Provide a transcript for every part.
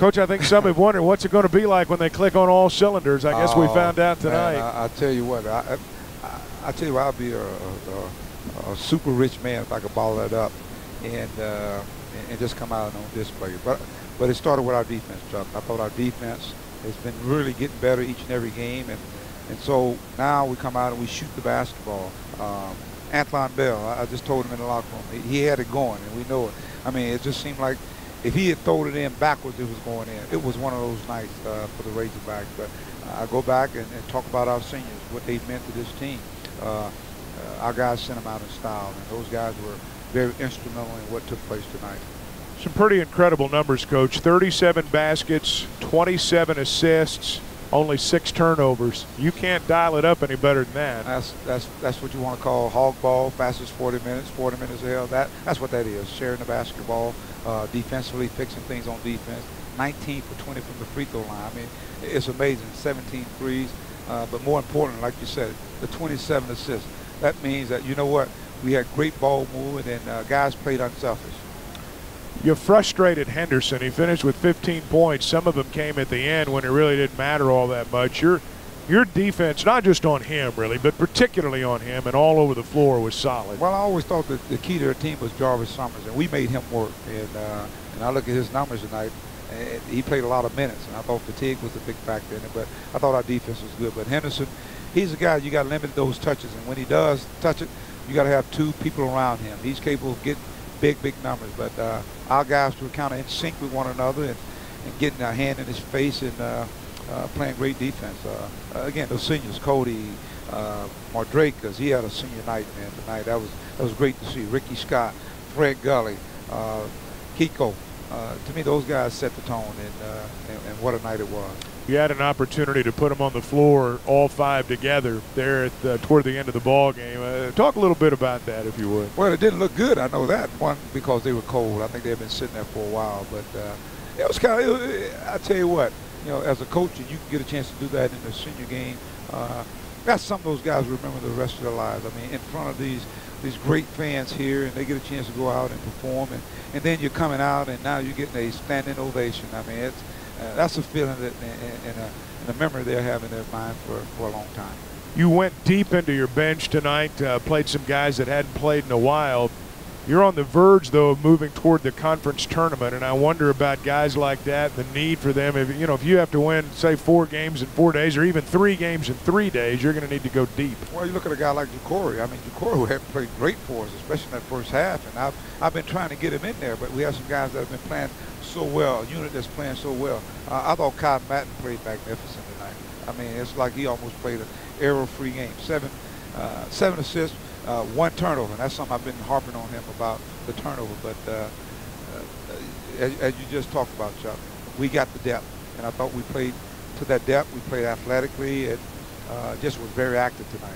Coach, I think some have wondered what's it going to be like when they click on all cylinders. I guess we found out tonight. Man, I tell you what, I tell you what, I'll be a super rich man if I could ball that up and just come out on display. But it started with our defense, Chuck. I thought our defense has been really getting better each and every game, and so now we come out and we shoot the basketball. Antoine Bell, I just told him in the locker room, he had it going, and we know it. I mean, it just seemed like if he had thrown it in backwards, it was going in. It was one of those nights for the Razorbacks. But I go back and talk about our seniors, what they meant to this team. Our guys sent them out in style, and those guys were very instrumental in what took place tonight. Some pretty incredible numbers, Coach. 37 baskets, 27 assists, only 6 turnovers. You can't dial it up any better than that. That's what you want to call hog ball, fastest 40 minutes of hell. That's what that is, sharing the basketball, defensively fixing things on defense. 19 for 20 from the free throw line. I mean, it's amazing. 17 threes, but more important, like you said, the 27 assists. That means that, you know what, we had great ball movement and guys played unselfish. You frustrated Henderson. He finished with 15 points. Some of them came at the end when it really didn't matter all that much. Your defense, not just on him really, but particularly on him and all over the floor, was solid. Well, I always thought that the key to their team was Jarvis Summers, and we made him work. And I look at his numbers tonight. And he played a lot of minutes, and I thought fatigue was a big factor in it. But I thought our defense was good. But Henderson, he's a guy you got to limit those touches, and when he does touch it, you got to have 2 people around him. He's capable of getting big numbers. But our guys were kind of in sync with one another and getting a hand in his face and playing great defense. Again, those seniors, Cody, Mardrake, because he had a senior night, man, tonight. That was great to see. Ricky Scott, Fred Gully, Kiko. To me, those guys set the tone, and what a night it was. You had an opportunity to put them on the floor, all 5 together, there toward the end of the ball game. Talk a little bit about that, if you would. Well, it didn't look good. I know that. One, because they were cold. I think they had been sitting there for a while. But it was kind of. I tell you what, you know, as a coach, and you can get a chance to do that in the senior game. That's some of those guys remember the rest of their lives. I mean, in front of these great fans here, and they get a chance to go out and perform, and then you're coming out, and now you're getting a standing ovation. I mean, that's a feeling that and a memory they'll have in their mind for a long time. You went deep into your bench tonight, played some guys that hadn't played in a while. You're on the verge, though, of moving toward the conference tournament, and I wonder about guys like that, the need for them. If you have to win, say, 4 games in 4 days, or even 3 games in 3 days, you're going to need to go deep. Well, you look at a guy like Jacory. I mean, Jacory had played great for us, especially in that first half, and I've been trying to get him in there, but we have some guys that have been playing so well, a unit that's playing so well. I thought Kyle Madden played magnificent tonight. I mean, it's like he almost played an error-free game. 7 assists. 1 turnover, and that's something I've been harping on him about, the turnover. But as you just talked about, Chuck, we got the depth, and I thought we played to that depth. We played athletically, and just was very active tonight.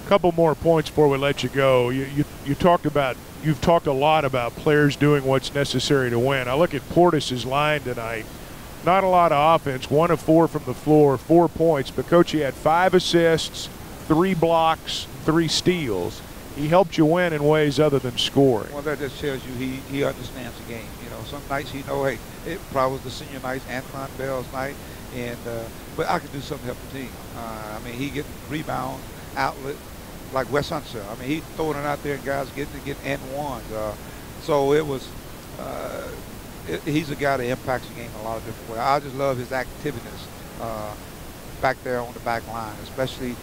A couple more points before we let you go. You've talked a lot about players doing what's necessary to win. I look at Portis's line tonight. Not a lot of offense. 1 of 4 from the floor, 4 points. But Coach, he had 5 assists, 3 blocks, 3 steals. He helped you win in ways other than scoring. Well, that just tells you he understands the game. You know, some nights he know, hey, it probably was the senior night, Antoine Bell's night, and but I could do something to help the team. I mean, he getting rebound, outlet, like Wes Unseld. I mean, he throwing it out there, and guys getting and ones. So it was. He's a guy that impacts the game in a lot of different ways. I just love his activeness back there on the back line, especially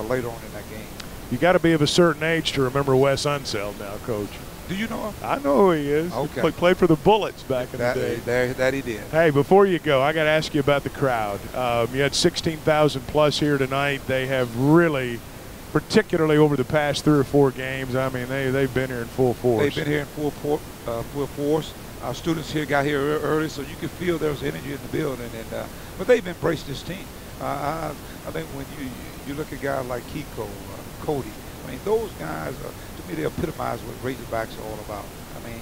later on in that game. You got to be of a certain age to remember Wes Unseld now, Coach. Do you know him? I know who he is. Okay. He played for the Bullets back in the day. That he did. Hey, before you go, I got to ask you about the crowd. You had 16,000 plus here tonight. They have really, particularly over the past 3 or 4 games, I mean, they've been here in full force. They've been here in full force. Our students here got here early, so you could feel there was energy in the building. And but they've embraced this team. I think when you look at guys like Kiko, Cody, I mean, those guys, to me, they epitomize what Razorbacks are all about. I mean,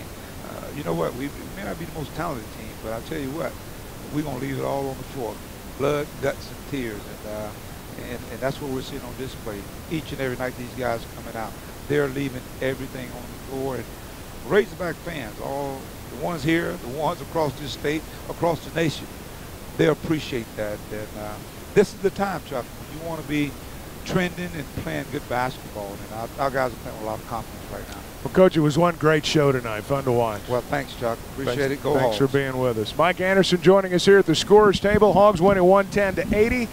you know what? We may not be the most talented team, but I'll tell you what, we're going to leave it all on the floor. Blood, guts, and tears. And that's what we're seeing on display. Each and every night these guys are coming out. They're leaving everything on the floor. And Razorback fans, all the ones here, the ones across this state, across the nation, they appreciate that. And this is the time, Chuck, when you want to be trending and playing good basketball. And our guys are playing with a lot of confidence right now. Well, Coach, it was one great show tonight. Fun to watch. Well, thanks, Chuck. Appreciate it. Go Thanks Hogs. for being with us. Mike Anderson joining us here at the scorer's table. Hogs winning 110-80.